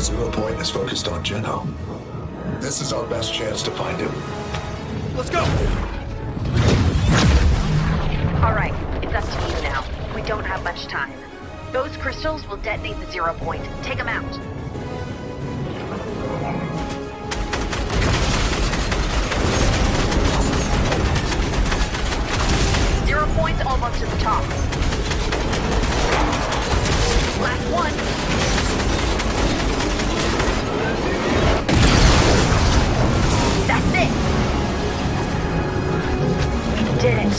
zero point is focused on Geno. This is our best chance to find him. Let's go! Alright, it's up to you now. We don't have much time. Those crystals will detonate the zero point. Take them out. Zero point's almost to the top. Last one. That's it. Did it.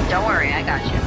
Don't worry, I got you.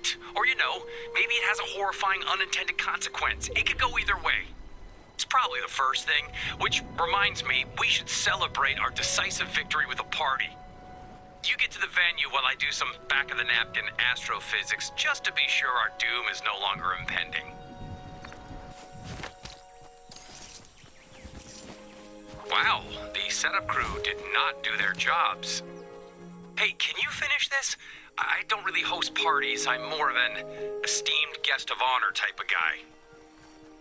right. Or, you know, maybe it has a horrifying unintended consequence. It could go either way. It's probably the first thing, which reminds me, we should celebrate our decisive victory with a party. You get to the venue while I do some back-of-the-napkin astrophysics, just to be sure our doom is no longer impending. Wow, the setup crew did not do their jobs. Hey, can you finish this? I don't really host parties. I'm more of an esteemed guest of honor type of guy.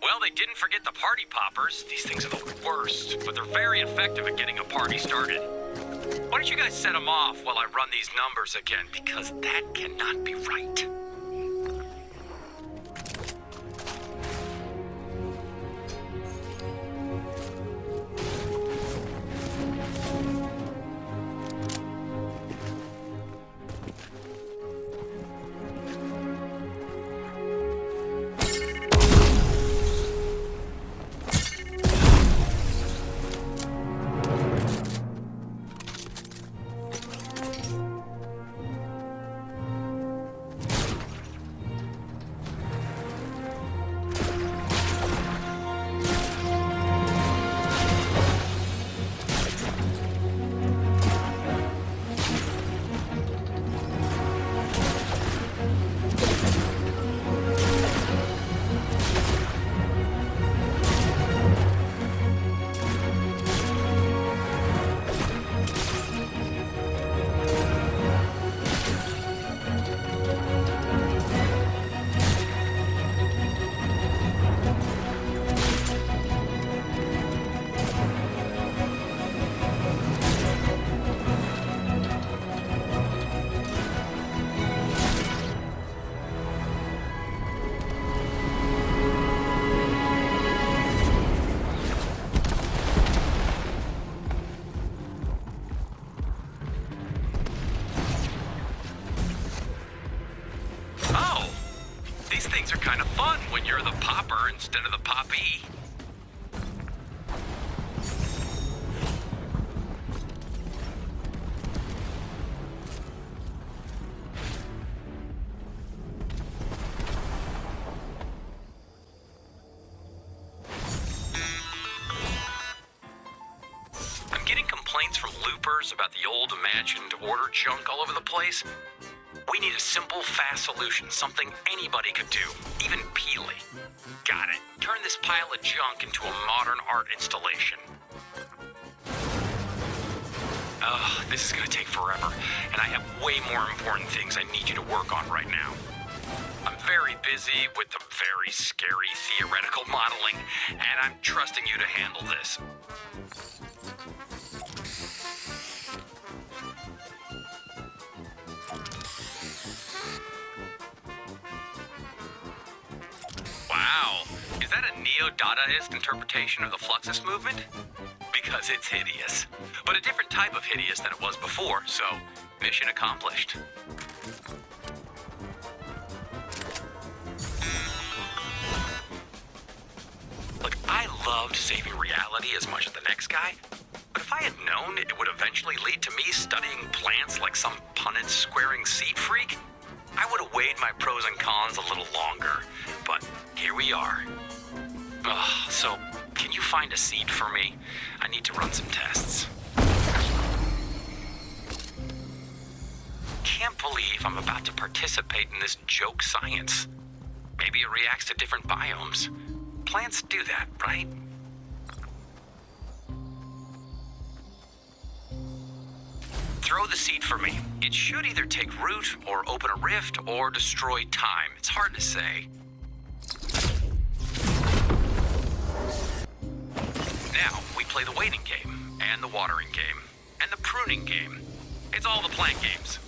Well, they didn't forget the party poppers. These things are the worst, but they're very effective at getting a party started. Why don't you guys set them off while I run these numbers again, because that cannot be right. Kind of fun when you're the popper instead of the poppy. I'm getting complaints from loopers about the old imagined order junk all over the place. We need a simple, fast solution, something anybody could do, even Peely. Got it. Turn this pile of junk into a modern art installation. Ugh, this is gonna take forever, and I have way more important things I need you to work on right now. I'm very busy with the very scary theoretical modeling, and I'm trusting you to handle this. Wow, is that a neo-Dadaist interpretation of the Fluxus movement? Because it's hideous, but a different type of hideous than it was before, so mission accomplished. Look, I loved saving reality as much as the next guy, but if I had known it would eventually lead to me studying plants like some Punnett squaring seed freak, I would have weighed my pros and cons a little longer, but here we are. Ugh, so, can you find a seed for me? I need to run some tests. Can't believe I'm about to participate in this joke science. Maybe it reacts to different biomes. Plants do that, right? Throw the seed for me. It should either take root, or open a rift, or destroy time. It's hard to say. Now, we play the waiting game, and the watering game, and the pruning game. It's all the plant games.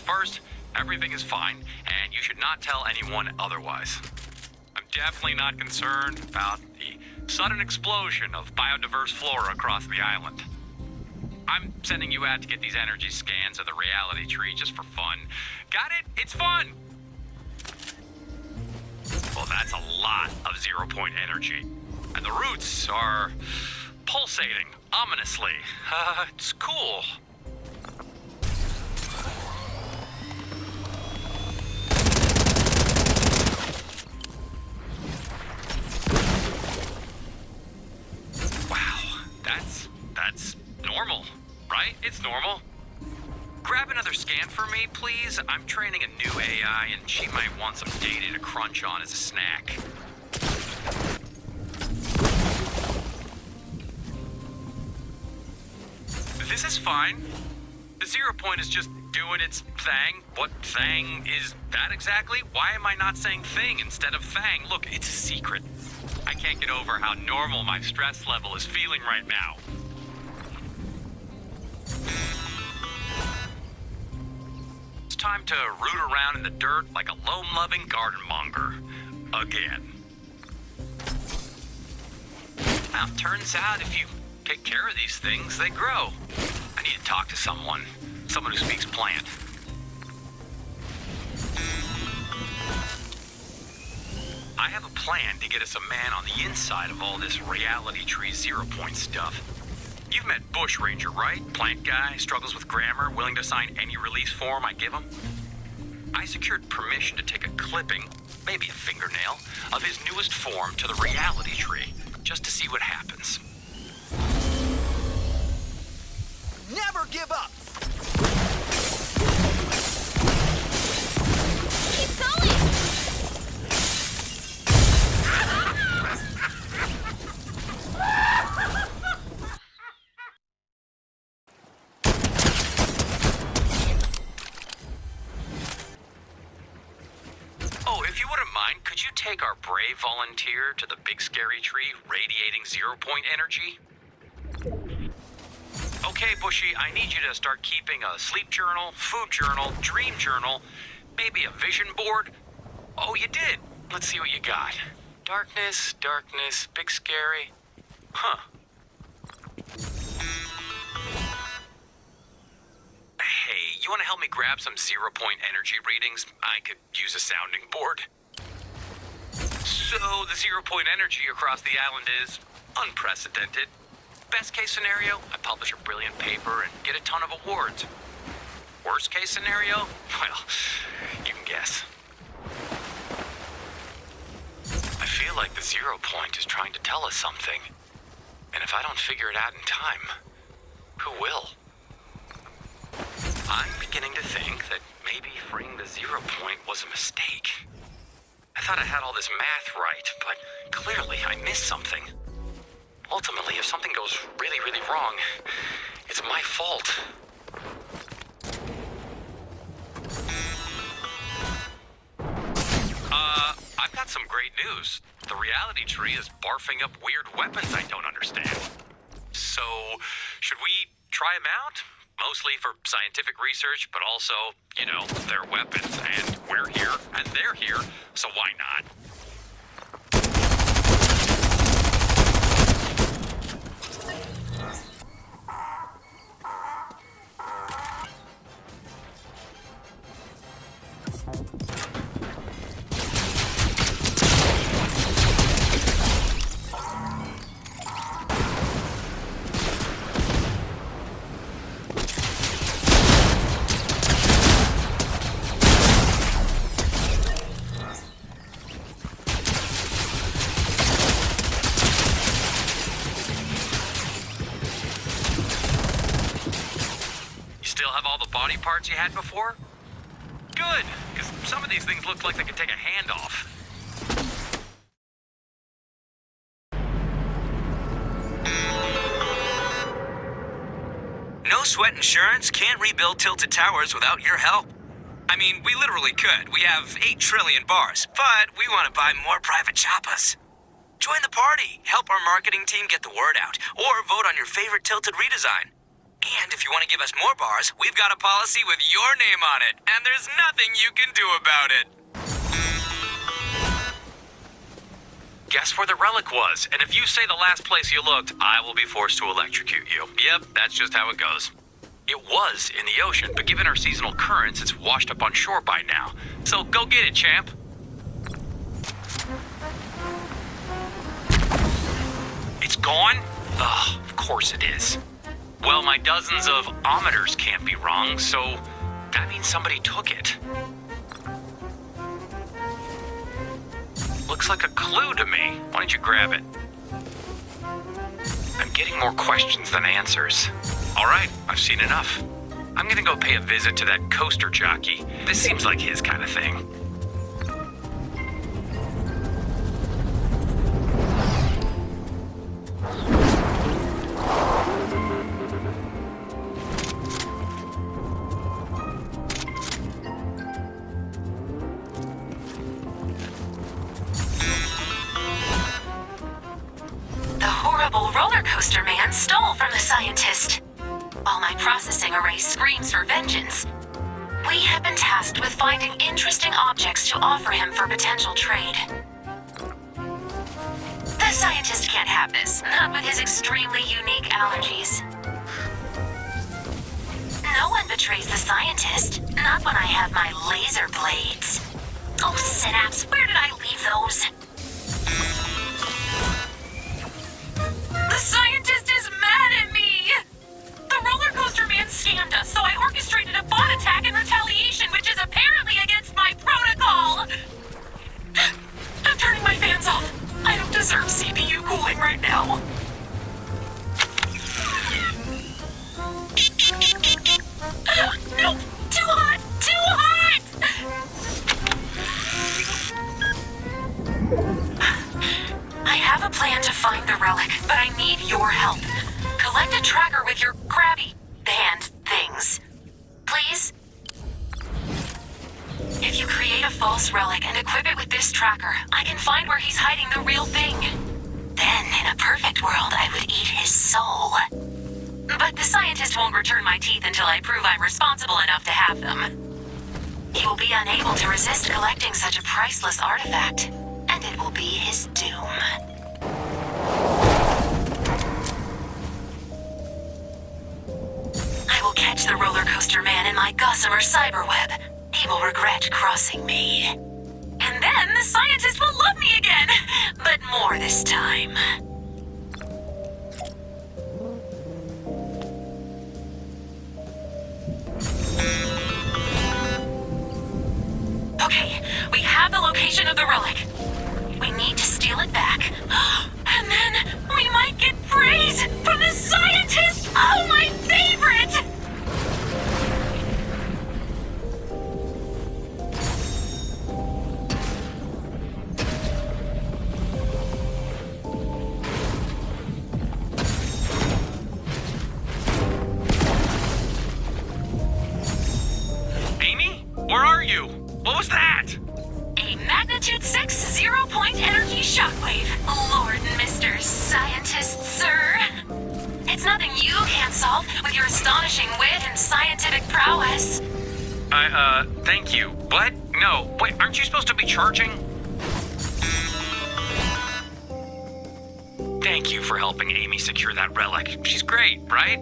First, everything is fine, and you should not tell anyone otherwise. I'm definitely not concerned about the sudden explosion of biodiverse flora across the island. I'm sending you out to get these energy scans of the reality tree just for fun. Got it? It's fun! Well, that's a lot of 0-point energy. And the roots are pulsating ominously. It's cool. Wow, that's normal, right? It's normal. Grab another scan for me, please. I'm training a new AI, and she might want some data to crunch on as a snack. This is fine. The 0-point is just doing its thing. What thing is that exactly? Why am I not saying thing instead of thang? Look, it's a secret. I can't get over how normal my stress level is feeling right now. It's time to root around in the dirt like a loam-loving garden monger. Again. Now, turns out if you take care of these things, they grow. I need to talk to someone who speaks plant. I have a plan to get us a man on the inside of all this reality tree 0-point stuff. You've met Bush Ranger, right? Plant guy, struggles with grammar, willing to sign any release form I give him. I secured permission to take a clipping, maybe a fingernail, of his newest form to the reality tree, just to see what happens. Never give up! Keep going! Oh, if you wouldn't mind, could you take our brave volunteer to the big scary tree radiating 0-point energy? Okay, Bushy, I need you to start keeping a sleep journal, food journal, dream journal, maybe a vision board. Oh, you did. Let's see what you got. Darkness, darkness, big scary. Huh. Hey, you want to help me grab some 0-point energy readings? I could use a sounding board. So, the 0-point energy across the island is unprecedented. Best case scenario, I publish a brilliant paper and get a ton of awards. Worst case scenario? Well, you can guess. I feel like the 0-point is trying to tell us something. And if I don't figure it out in time, who will? I'm beginning to think that maybe freeing the 0-point was a mistake. I thought I had all this math right, but clearly I missed something. Ultimately, if something goes really, really wrong, it's my fault. I've got some great news. The reality tree is barfing up weird weapons I don't understand. So, should we try them out? Mostly for scientific research, but also, you know, they're weapons, and we're here, and they're here, so why not? Body parts you had before? Good, because some of these things look like they could take a hand off. No Sweat Insurance can't rebuild tilted towers without your help. I mean, we literally could. We have 8 trillion bars, but we want to buy more private choppas. Join the party, help our marketing team get the word out, or vote on your favorite tilted redesign. And if you want to give us more bars, we've got a policy with your name on it, and there's nothing you can do about it. guess where the relic was. And if you say the last place you looked, I will be forced to electrocute you. Yep, that's just how it goes. It was in the ocean, but given our seasonal currents, it's washed up on shore by now. So go get it, champ. It's gone? Ugh, of course it is. Well, my dozens of ometers can't be wrong, so that means somebody took it. Looks like a clue to me. Why don't you grab it? I'm getting more questions than answers. All right, I've seen enough. I'm gonna go pay a visit to that coaster jockey. This seems like his kind of thing. The horrible roller coaster man stole from the scientist. While my processing array screams for vengeance, we have been tasked with finding interesting objects to offer him for potential trade. The scientist can't have this, not with his extremely unique allergies. No one betrays the scientist, not when I have my laser blades. Oh, Synapse, where did I leave those? The scientist is mad at me! The roller coaster man scammed us, so I orchestrated a bot attack in retaliation, which is apparently against my protocol! I'm turning my fans off. I don't deserve CPU cooling right now. Nope! Too hot! Too hot! I have a plan to find the relic, but I need your help. Collect a tracker with your grabby band things. Please? If you create a false relic and equip it with this tracker, I can find where he's hiding the real thing. Then, in a perfect world, I would eat his soul. But the scientist won't return my teeth until I prove I'm responsible enough to have them. He will be unable to resist collecting such a priceless artifact, and it will be his doom. I will catch the roller coaster man in my gossamer cyberweb. He will regret crossing me. And then the scientist will love me again, but more this time. Okay, we have the location of the relic. We need to steal it back. And then we might get praise from the scientist! Oh, my favorite! Amy? Where are you? What was that? A magnitude 6 zero-point energy shockwave. Lord Mr. Scientist, sir. It's nothing you can't solve with your astonishing wit and scientific prowess. Thank you. What? No. Wait, aren't you supposed to be charging? Thank you for helping Amy secure that relic. She's great, right?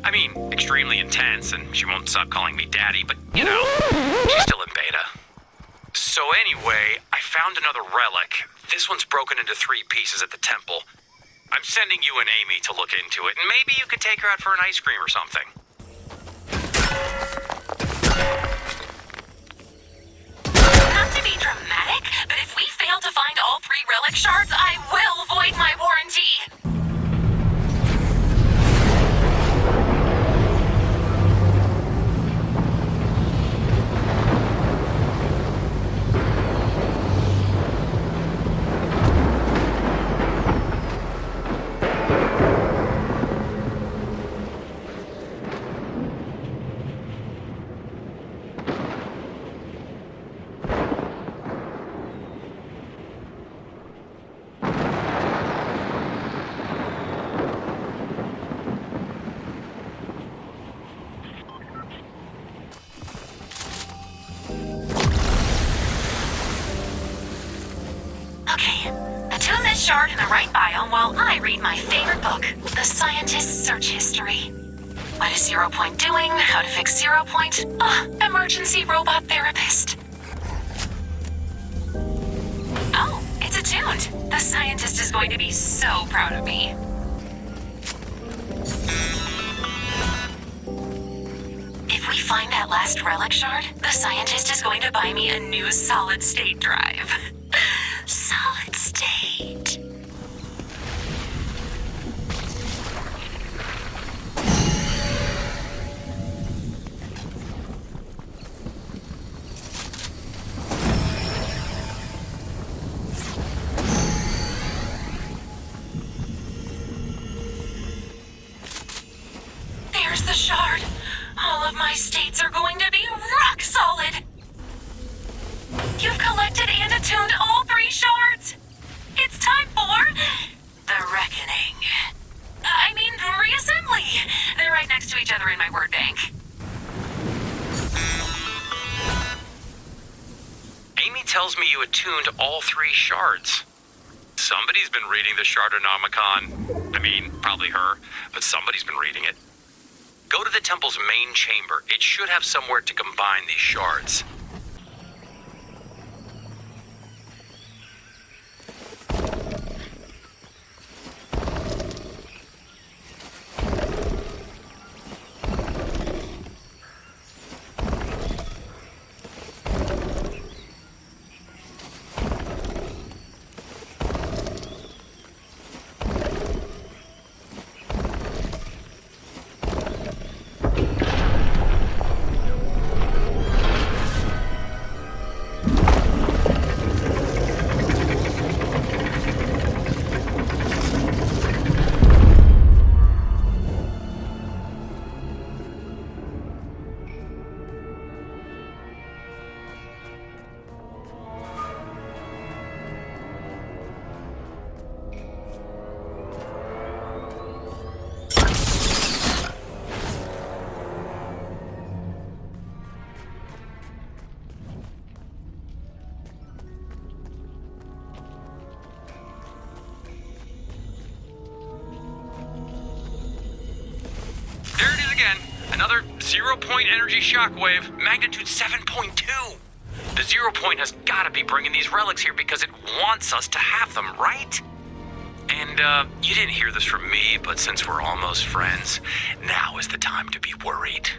I mean, extremely intense, and she won't stop calling me daddy, but, you know, she's still in beta. So anyway, I found another relic. This one's broken into 3 pieces at the temple. I'm sending you and Amy to look into it, and maybe you could take her out for an ice cream or something. Not to be dramatic, but if we fail to find all 3 relic shards, I will void my warranty. Okay, attunement shard in the right biome while I read my favorite book, The Scientist's Search History. What is Zero Point doing? How to fix Zero Point? Emergency robot therapist. Oh, it's attuned. The scientist is going to be so proud of me. If we find that last relic shard, the scientist is going to buy me a new solid-state drive. Solid state. There's the shard. All of my states are going to be rock solid. You've collected and attuned all 3 shards. It's time for the reckoning. I mean, reassembly. They're right next to each other in my word bank. Amy tells me you attuned all 3 shards. Somebody's been reading the Shardonomicon. I mean, probably her, but somebody's been reading it. Go to the temple's main chamber. It should have somewhere to combine these shards. There it is again. Another 0-point energy shockwave, magnitude 7.2. The 0 point has gotta be bringing these relics here because it wants us to have them, right? And, you didn't hear this from me, but since we're almost friends, now is the time to be worried.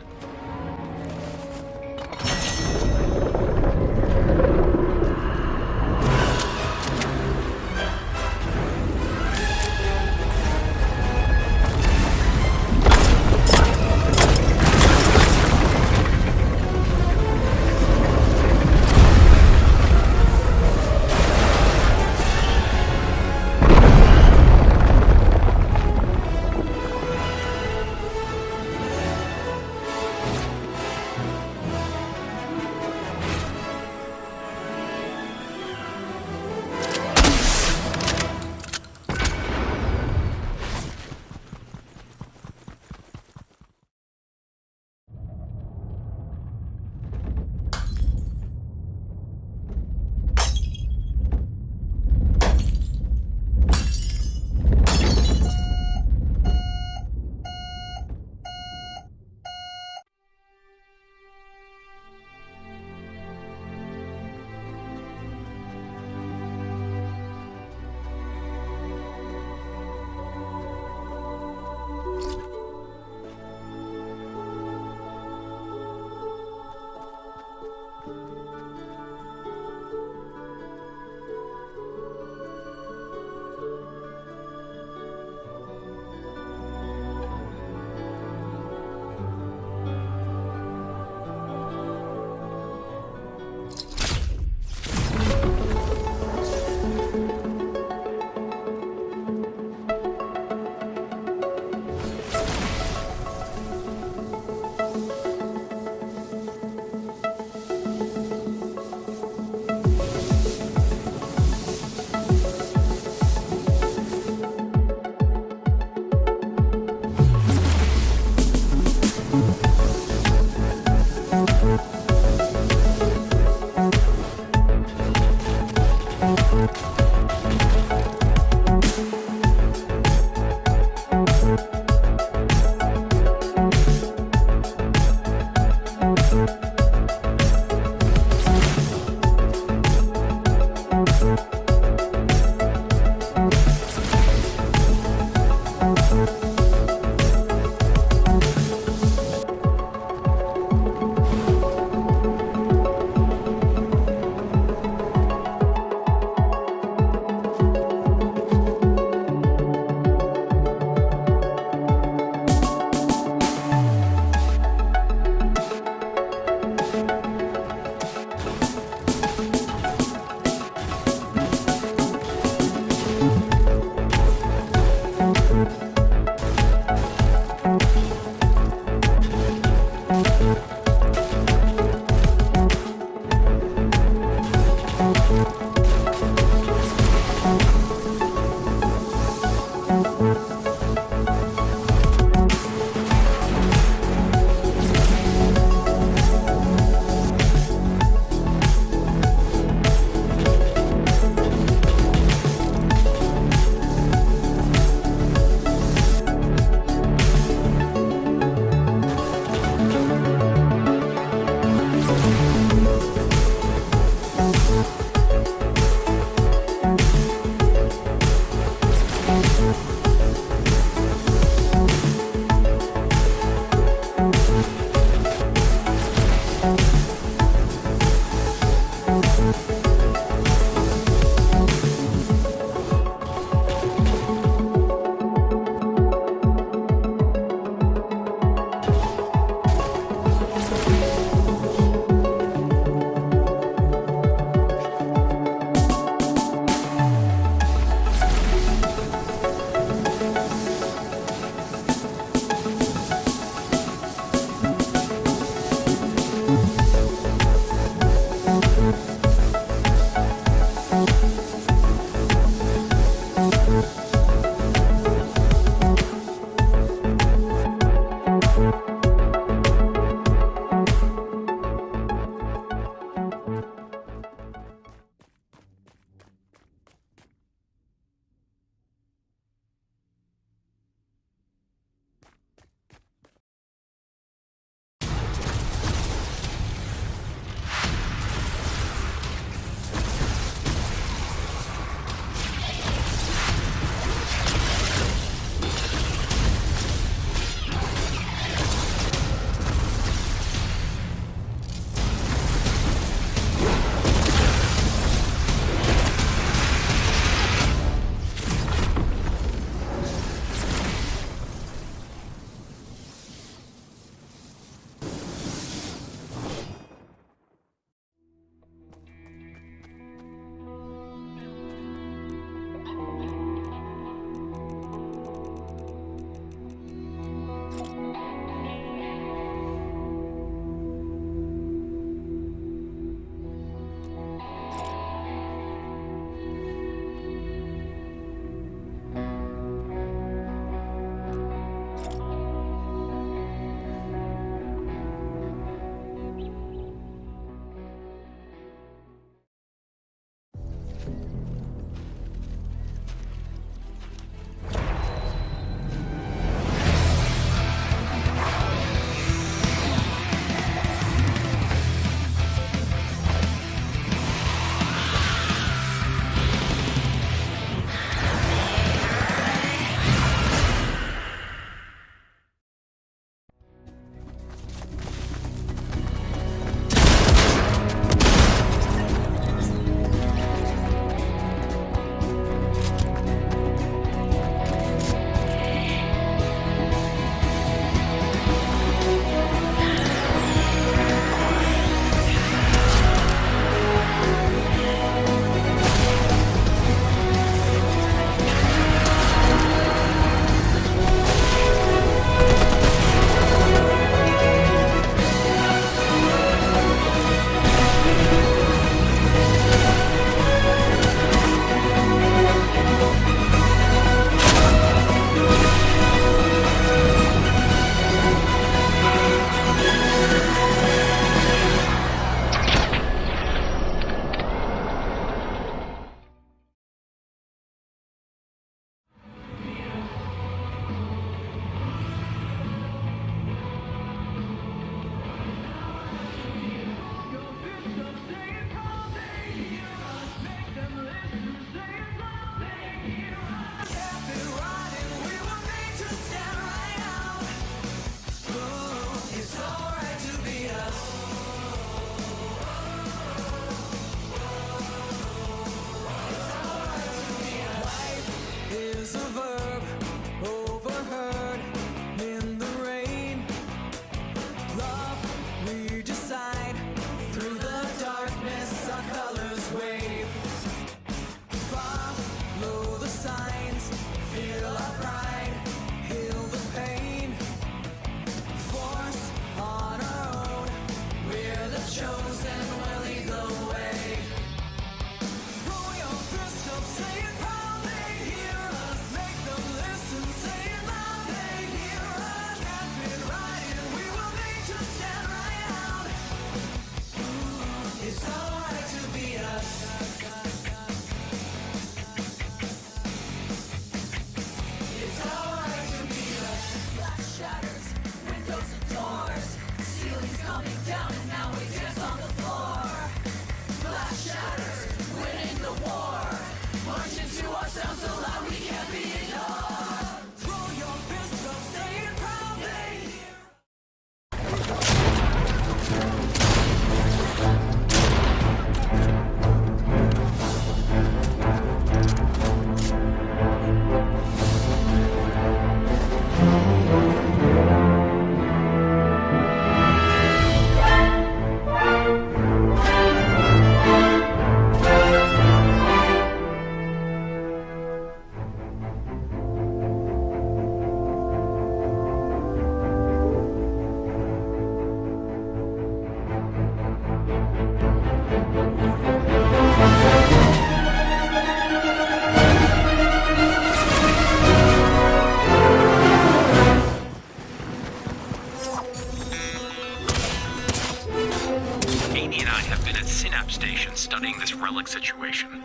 Studying this relic situation.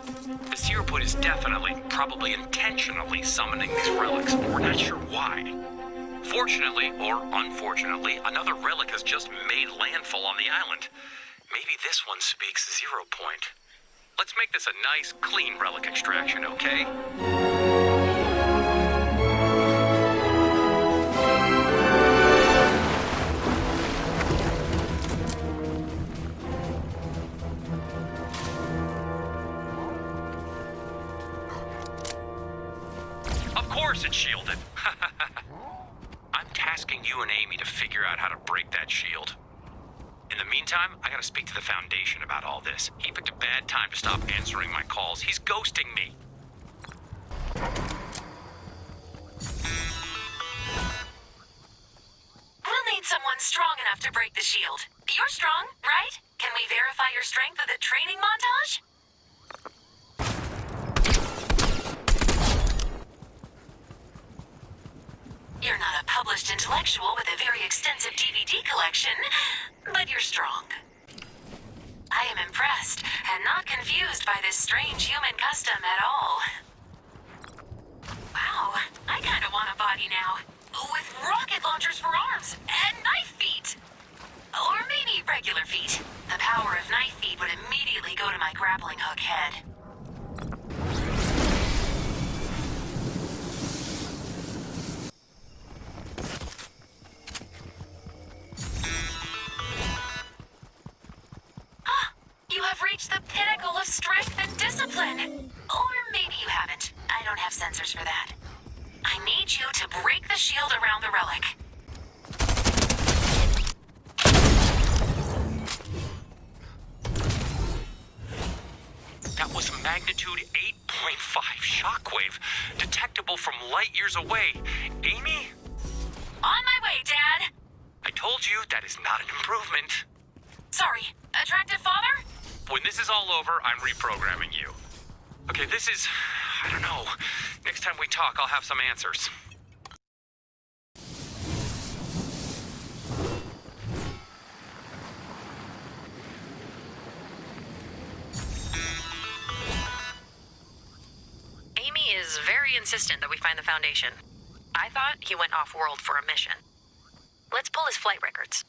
The Seroput is definitely, probably intentionally summoning these relics, but we're not sure why. Fortunately, or unfortunately, another relic has just made landfall on the island. Maybe this one speaks 0 point. Let's make this a nice, clean relic extraction, okay? Of course it's shielded. I'm tasking you and Amy to figure out how to break that shield. In the meantime, I gotta speak to the Foundation about all this. He picked a bad time to stop answering my calls. He's ghosting me. We'll need someone strong enough to break the shield. You're strong, right? Can we verify your strength with a training montage? You're not a published intellectual with a very extensive DVD collection, but you're strong. I am impressed and not confused by this strange human custom at all. Wow, I kinda want a body now. With rocket launchers for arms and knife feet. Or maybe regular feet. The power of knife feet would immediately go to my grappling hook head. You have reached the pinnacle of strength and discipline. Or maybe you haven't. I don't have sensors for that. I need you to break the shield around the relic. That was magnitude 8.5 shockwave, detectable from light years away. Amy? On my way, Dad! I told you that is not an improvement. Sorry, attractive father? When this is all over, I'm reprogramming you. Okay, this is... I don't know. Next time we talk, I'll have some answers. Amy is very insistent that we find the Foundation. I thought he went off-world for a mission. Let's pull his flight records.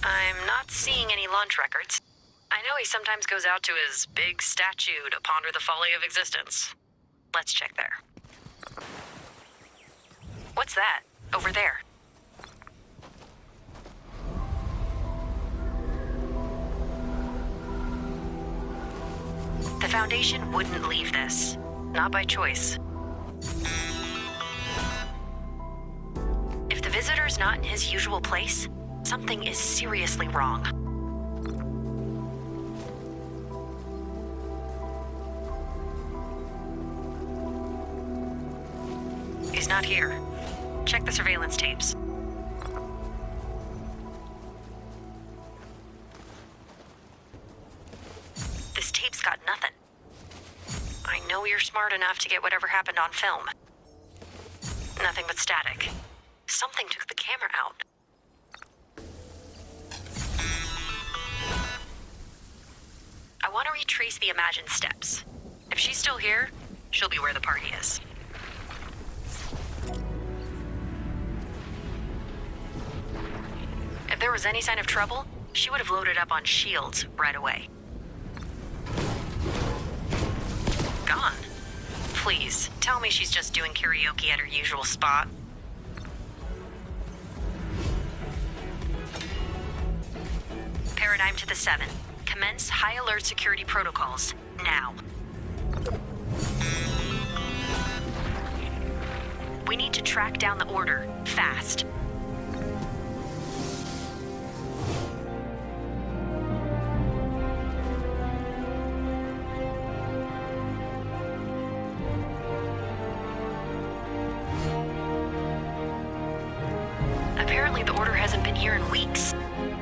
I'm not seeing any launch records. I know he sometimes goes out to his big statue to ponder the folly of existence. Let's check there. What's that? Over there. The Foundation wouldn't leave this. Not by choice. If the visitor's not in his usual place, something is seriously wrong. He's not here. Check the surveillance tapes. This tape's got nothing. I know you're smart enough to get whatever happened on film. Nothing but static. Something took the camera out. I want to retrace the imagined steps. If she's still here, she'll be where the party is. If there was any sign of trouble, she would have loaded up on shields right away. gone. Please, tell me she's just doing karaoke at her usual spot. Paradigm to the 7. Commence high alert security protocols. Now. We need to track down the order. Fast. Apparently the order hasn't been here in weeks.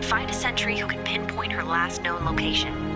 Find a sentry who can pinpoint her last known location.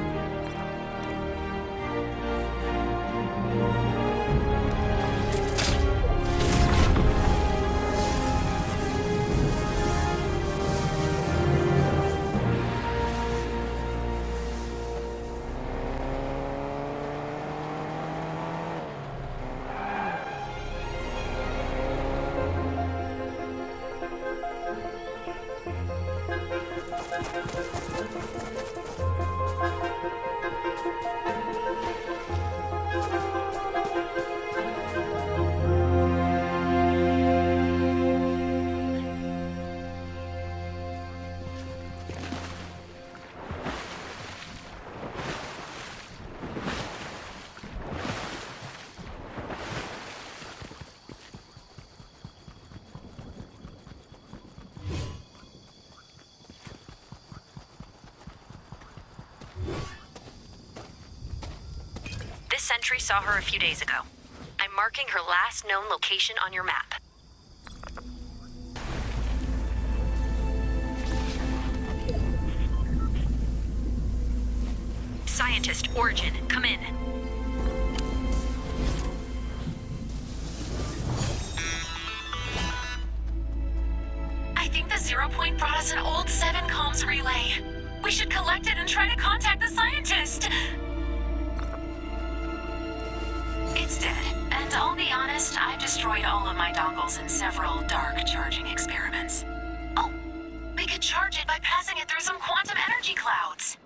This sentry saw her a few days ago. I'm marking her last known location on your map. Scientist, Origin, come in. I think the 0 point brought us an old 7 comms relay. We should collect it and try to contact the scientist. It's dead, and I'll be honest, I destroyed all of my dongles in several dark charging experiments. Oh, we could charge it by passing it through some quantum energy clouds.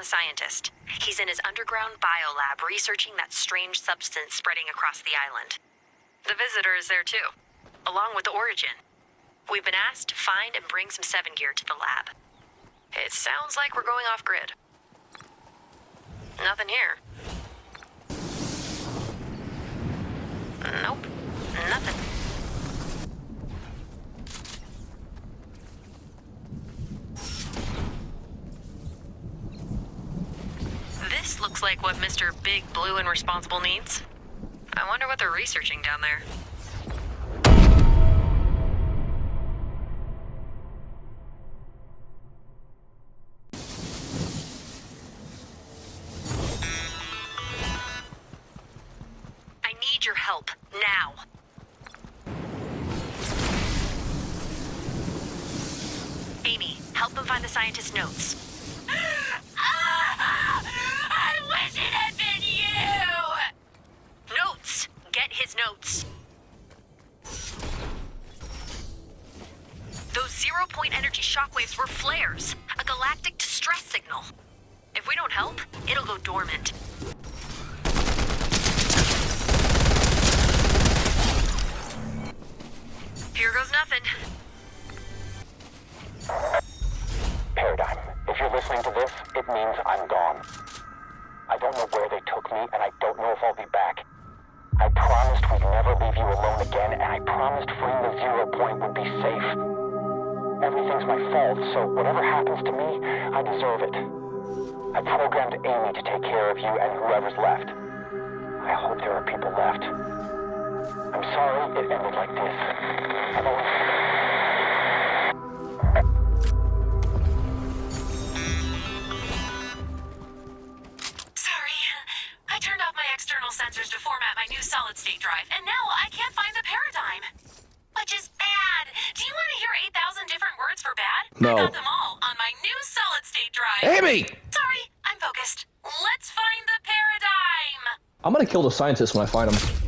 Scientist. He's in his underground biolab researching that strange substance spreading across the island. The visitor is there too, along with the Origin. We've been asked to find and bring some 7 gear to the lab. It sounds like we're going off grid. Nothing here. Nope. Nothing. This looks like what Mr. Big Blue and Responsible needs. I wonder what they're researching down there. I need your help, now. Amy, help them find the scientist's notes. I wish it had been you! Notes! Get his notes. Those 0 point energy shockwaves were flares, a galactic distress signal. If we don't help, it'll go dormant. Here goes nothing. Paradigm, if you're listening to this, it means I'm gone. I don't know where they took me, and I don't know if I'll be back. I promised we'd never leave you alone again, and I promised freeing the 0 point would be safe. Everything's my fault, so whatever happens to me, I deserve it. I programmed Amy to take care of you and whoever's left. I hope there are people left. I'm sorry it ended like this. I've always... Sorry. I turned off my external sensors to format my new solid-state drive, and now I can't find the paradigm. Which is bad. Do you want to hear 8,000 different words for bad? No. I got them all on my new solid-state drive. Amy! Sorry, I'm focused. Let's find the paradigm. I'm gonna kill the scientist when I find him.